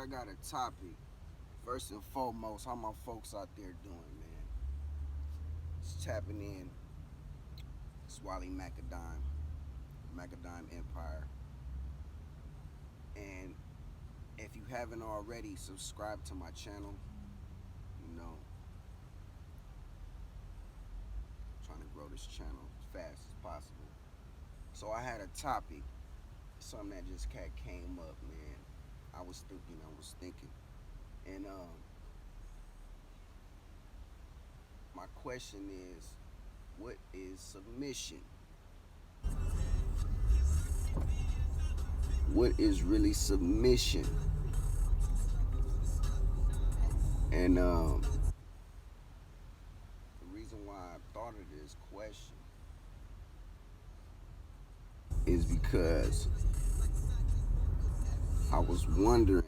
I got a topic. First and foremost, how my folks out there doing, man? It's tapping in. It's Wally Macadime, Macadime Empire. And if you haven't already, subscribe to my channel. You know, trying to grow this channel as fast as possible. So I had a topic, something that just came up, man. I was thinking. And my question is, what is submission? What is really submission? And the reason why I thought of this question is because I was wondering,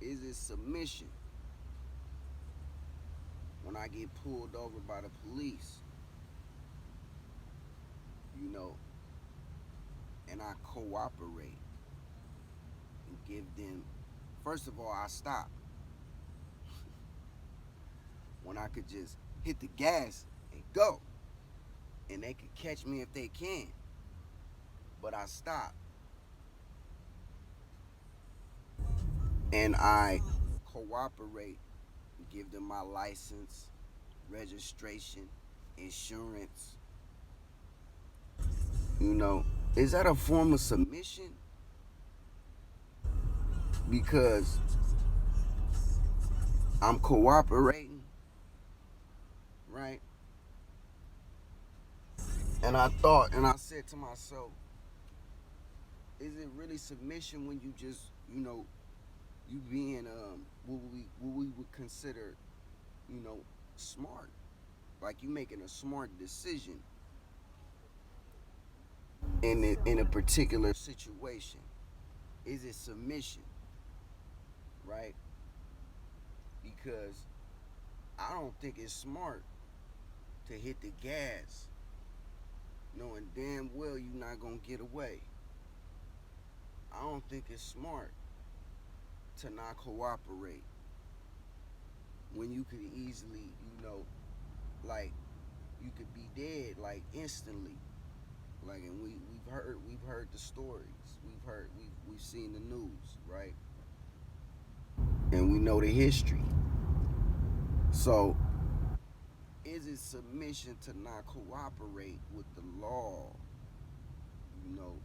is it submission when I get pulled over by the police, you know, and I cooperate and give them, first of all, I stop when I could just hit the gas and go, and they could catch me if they can, but I stop and I cooperate and give them my license, registration, insurance. You know, is that a form of submission? Because I'm cooperating, right? And I thought, and I said to myself, is it really submission when you just, you being what we would consider, you know, smart? Like you making a smart decision in a particular situation. Is it submission, right? Because I don't think it's smart to hit the gas knowing damn well you're not gonna get away. I don't think it's smart to not cooperate when you could easily, like you could be dead like instantly. Like, and we've heard the stories. We've seen the news, right? And we know the history. So, is it submission to not cooperate with the law? You know,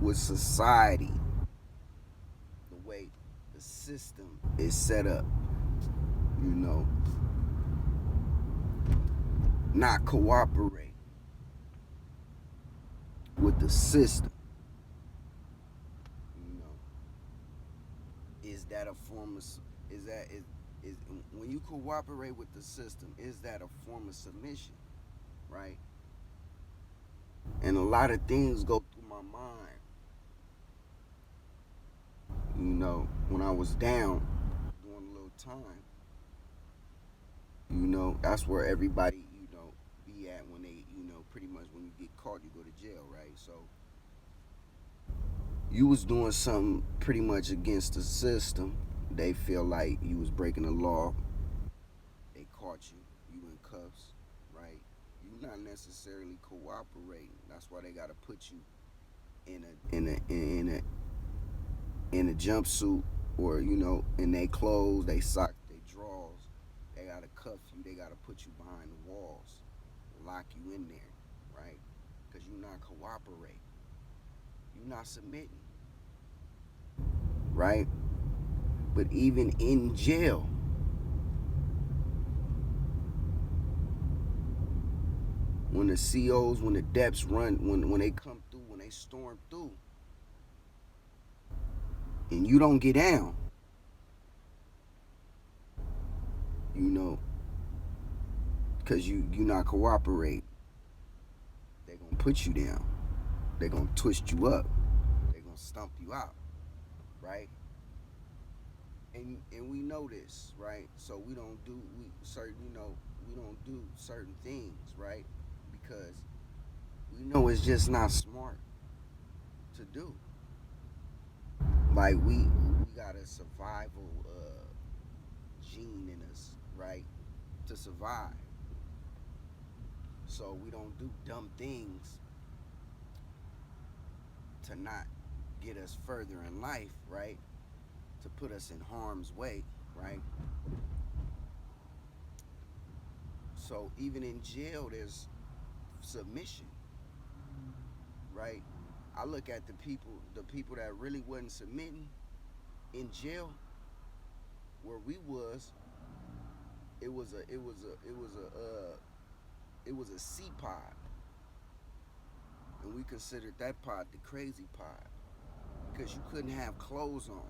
with society, the way the system is set up. You know, not cooperate with the system. You know, is that a form of is when you cooperate with the system? Is that a form of submission, right? And a lot of things go through my mind. You know, when I was down doing a little time, that's where everybody, be at when they, pretty much when you get caught, you go to jail, right? So you was doing something pretty much against the system. They feel like you was breaking the law. They caught you. You in cuffs, right? You not necessarily cooperating. That's why they gotta put you in a jumpsuit, or in their clothes, they socks, they drawers. They gotta cuff you. They gotta put you behind the walls, lock you in there, right? Because you're not cooperating. You're not submitting, right? But even in jail, when the COs, when the deps run, when they come through, when they storm through, and you don't get down, because you not cooperate, they gonna put you down. They gonna twist you up. They gonna stump you out, right? And we know this, right? So we don't do we don't do certain things, right? Because we know it's just not smart to do. like we got a survival gene in us, right? To survive. So we don't do dumb things to not get us further in life, right? To put us in harm's way, right? So even in jail, there's submission, right? I look at the people that really wasn't submitting in jail, where we was, it was a C pod, and we considered that pod the crazy pod because you couldn't have clothes on.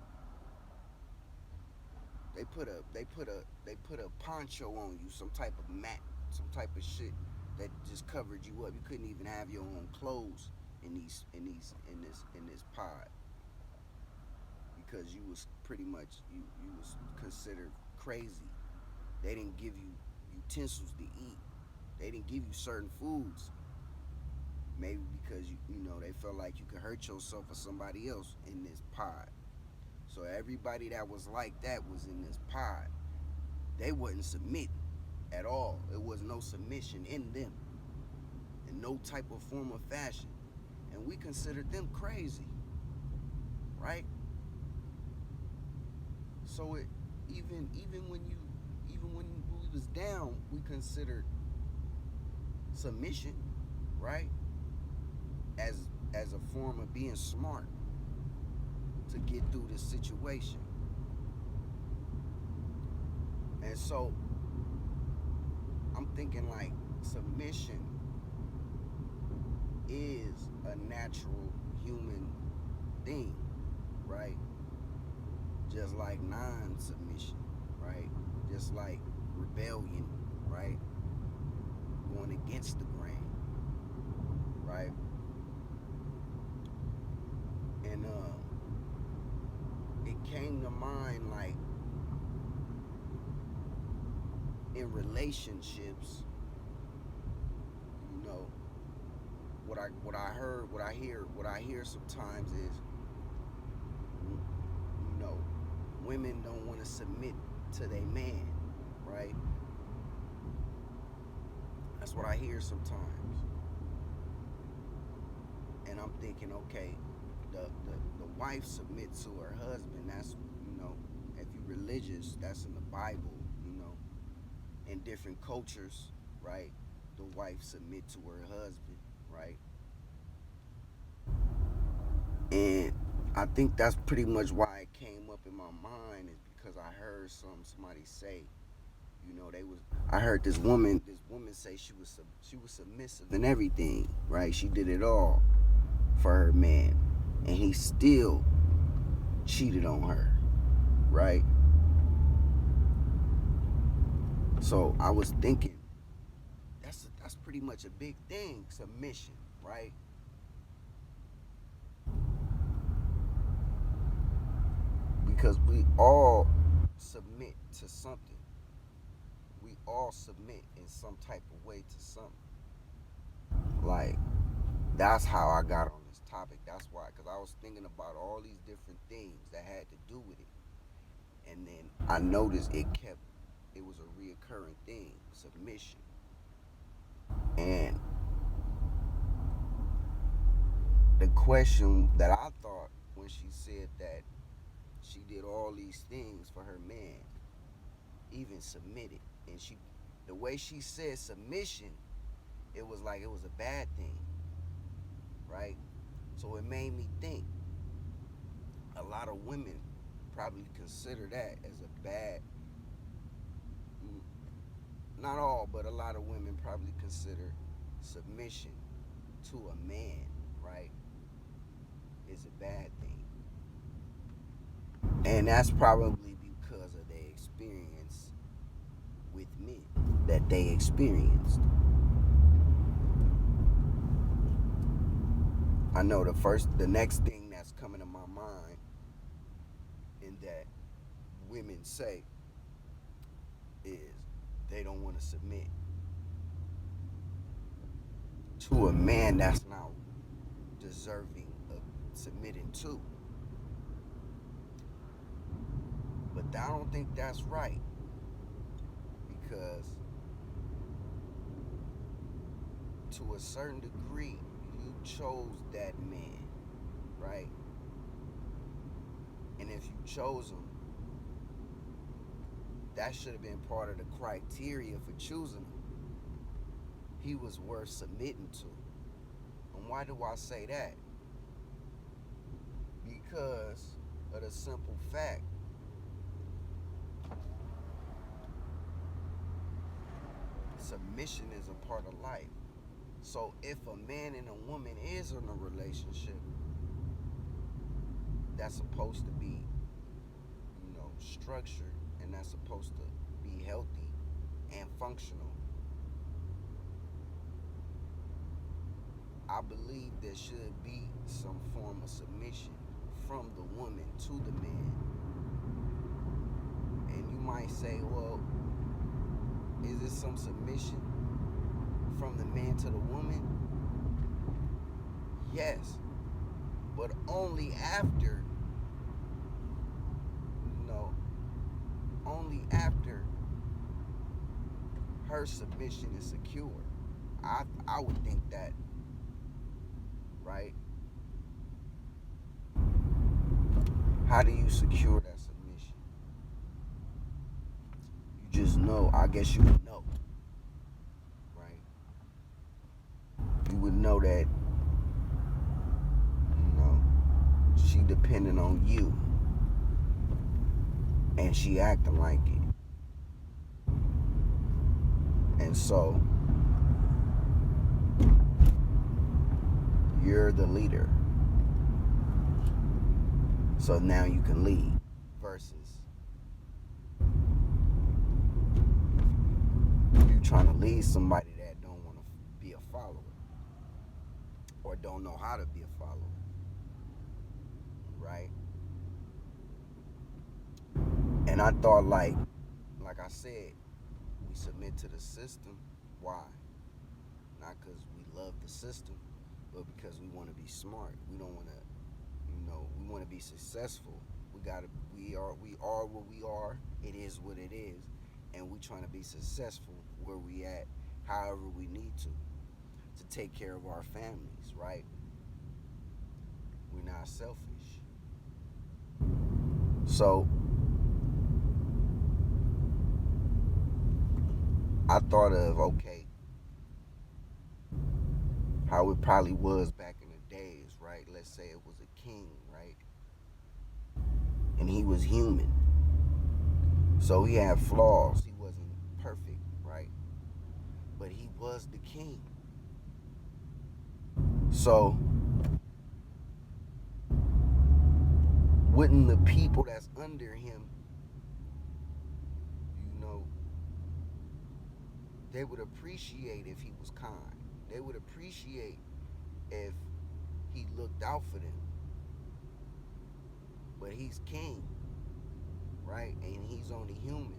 They put a poncho on you, some type of mat, some type of shit that just covered you up. You couldn't even have your own clothes in this pod because you was pretty much you was considered crazy. They didn't give you utensils to eat. They didn't give you certain foods. Maybe because they felt like you could hurt yourself or somebody else in this pod. So everybody that was like that was in this pod. They wasn't submitting at all. It was no submission in them in no type of form or fashion. And we considered them crazy, right? So it even when we was down, we considered submission, right? As as a form of being smart to get through this situation. And so I'm thinking like submission is a natural human thing, right? Just like non-submission, right? Just like rebellion, right? Going against the grain, right? And it came to mind like in relationships, you know, what I hear sometimes is, women don't want to submit to their man, right? That's what I hear sometimes. And I'm thinking, okay, the wife submits to her husband. That's, if you're religious, that's in the Bible, in different cultures, right? The wife submit to her husband, right? And I think that's pretty much why it came up in my mind is because I heard somebody say, they was I heard this woman say she was submissive and everything, right? She did it all for her man, and he still cheated on her, right? So I was thinking that's pretty much a big thing, submission, right? Because we all submit to something. We all submit in some type of way to something. Like, that's how I got on this topic. That's why, because I was thinking about all these different things that had to do with it. And then I noticed it was a reoccurring thing, submission. And the question that I thought when she said that she did all these things for her man, even submitted, and the way she said submission, it was like it was a bad thing, right? So it made me think a lot of women probably consider that as a bad, not all, but a lot of women probably consider submission to a man, right, is a bad thing. And that's probably because of their experience with men that they experienced. I know the next thing that's coming to my mind and that women say is they don't want to submit to a man that's not deserving of submitting to. But I don't think that's right, because to a certain degree, you chose that man, right? And if you chose him, that should have been part of the criteria for choosing him. He was worth submitting to. And why do I say that? Because of the simple fact, submission is a part of life. So if a man and a woman is in a relationship, that's supposed to be, structured, and that's supposed to be healthy and functional. I believe there should be some form of submission from the woman to the man. And you might say, well, is this some submission from the man to the woman? Yes, but only after, only after her submission is secure. I would think that, right? How do you secure that submission? You just know. I guess you would know, right? You would know that, she depending on you, and she acting like it. And so you're the leader. So now you can lead, versus you trying to lead somebody that don't want to be a follower, or don't know how to be a follower, right? And I thought, like I said, we submit to the system. Why? Not because we love the system, but because we want to be smart. We don't want to, we want to be successful. We are what we are. It is what it is, and we trying to be successful where we at, however we need to take care of our families, right? We're not selfish. So I thought of, okay, how it probably was back in the days, right? Let's say it was a king, right? And he was human. So he had flaws. He wasn't perfect, right? But he was the king. So wouldn't the people that's under him, they would appreciate if he was kind. They would appreciate if he looked out for them. But he's king, right? And he's only human.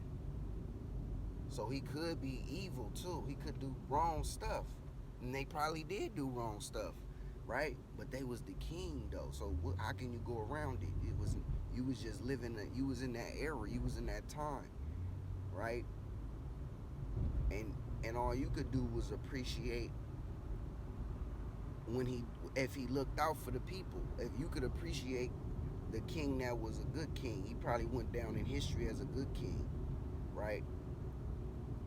So he could be evil too. He could do wrong stuff. And they probably did do wrong stuff, right? But they was the king though. So how can you go around it? You was just living, you was in that era, you was in that time, right? And all you could do was appreciate if he looked out for the people. If you could appreciate the king that was a good king, he probably went down in history as a good king, right?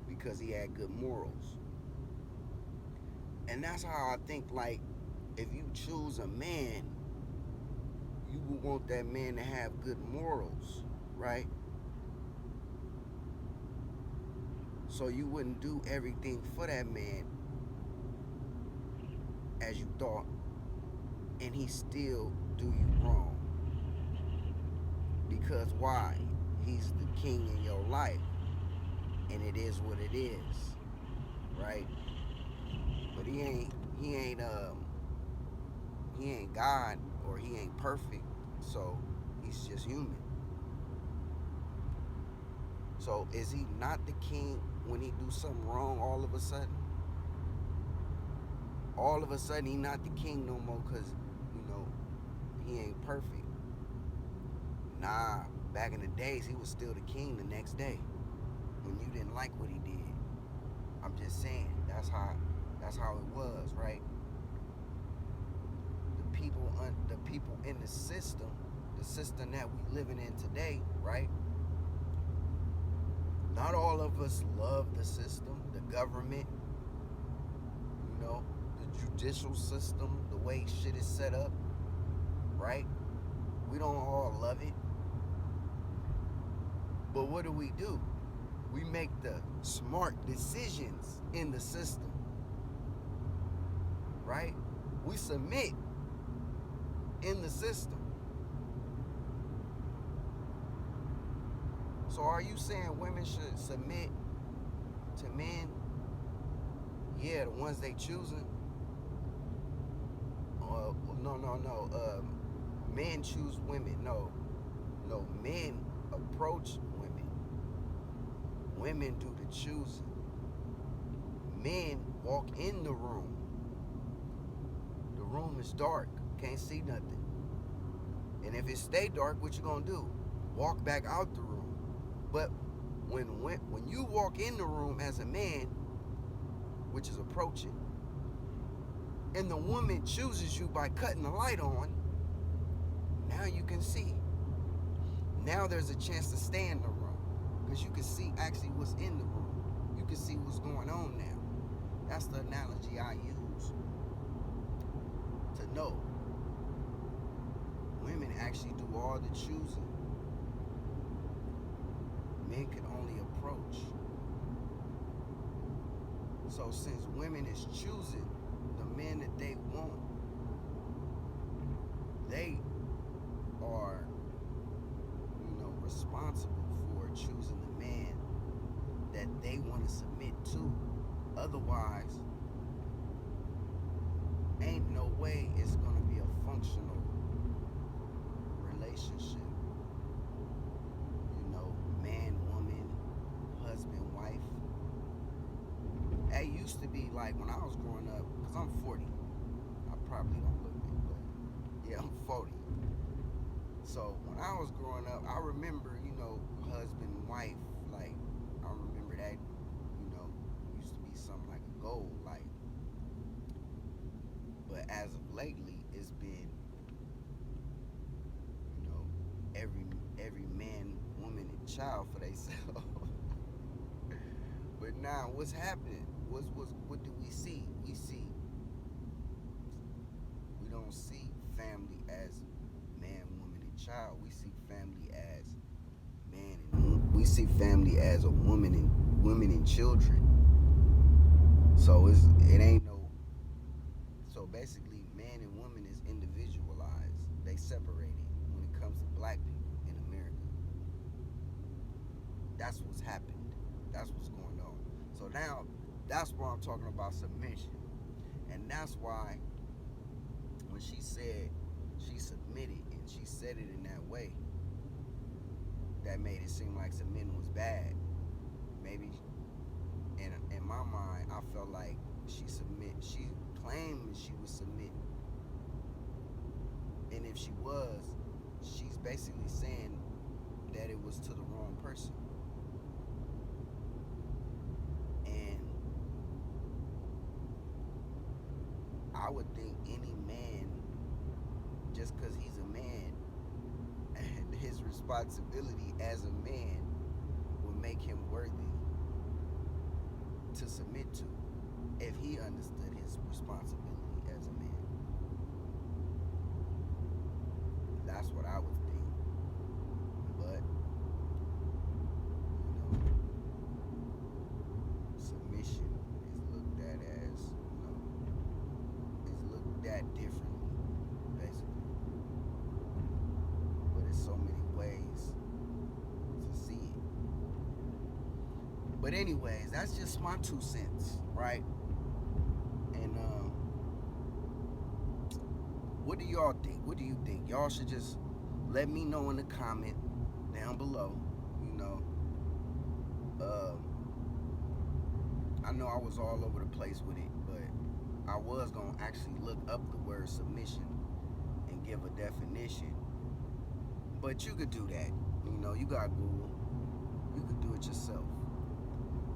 Because he had good morals. And that's how I think, like, if you choose a man, you would want that man to have good morals, right? So you wouldn't do everything for that man as you thought, and he still do you wrong. Because why? He's the king in your life, and it is what it is, right? But he ain't God, or he ain't perfect, so he's just human. So is he not the king when he do something wrong all of a sudden? All of a sudden he not the king no more because, he ain't perfect. Nah, Back in the days, he was still the king the next day when you didn't like what he did. I'm just saying, that's how it was, right? The people in the system that we living in today, right? Not all of us love the system, the government, the judicial system, the way shit is set up, right? We don't all love it. But what do? We make the smart decisions in the system, right? We submit in the system. So are you saying women should submit to men? Yeah, the ones they choosing. No. Men choose women. No. Men approach women. Women do the choosing. Men walk in the room. The room is dark. Can't see nothing. And if it stay dark, what you gonna do? Walk back out the room. But when you walk in the room as a man, which is approaching, and the woman chooses you by cutting the light on, now you can see. Now there's a chance to stay in the room because you can see actually what's in the room. You can see what's going on now. That's the analogy I use to know. Women actually do all the choosing. Men can only approach. So since women is choosing the men that they want, they are, responsible for choosing the man that they want to submit to. Otherwise, ain't no way it's going to be a functional relationship. Man, woman, husband, wife. It used to be like when I was growing up, because I'm 40. I probably don't look it, but yeah, I'm 40. So when I was growing up, I remember, husband, wife, like, I remember that, used to be something like a goal, like. But as of lately, it's been, every man, woman, and child for themselves. But now, what's happening? What do we see? We don't see family as man, woman, and child. We see family as man and we see family as a woman and children. So it ain't no. So basically, man and woman is individualized. They separated when it comes to black people in America. That's what's happened. That's what's going on. So now, that's why I'm talking about submission. And that's why when she said she submitted and she said it in that way, that made it seem like submitting was bad. Maybe in my mind, I felt like she claimed she was submitting. And if she was, she's basically saying that it was to the wrong person. And I would think any man, just because he's a man, and his responsibility as a man would make him worthy to submit to if he understood his responsibility as a man. That's what I would think. But, submission is looked at as, is looked at differently, basically. But there's so many ways to see it. But anyways, that's just my 2 cents, right? And what do y'all think? What do you think? Y'all should just let me know in the comment down below. I know I was all over the place with it, but I was going to actually look up the word submission and give a definition. But you could do that. You know, you got Google. You can do it yourself.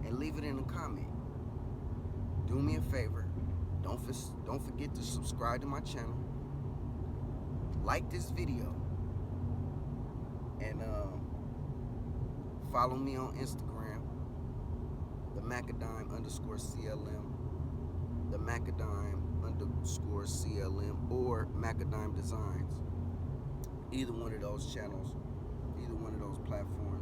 And leave it in a comment. Do me a favor. Don't forget to subscribe to my channel. Like this video. And follow me on Instagram. The Macadime_CLM. The Macadime_CLM or Macadime Designs. Either one of those channels, either one of those platforms.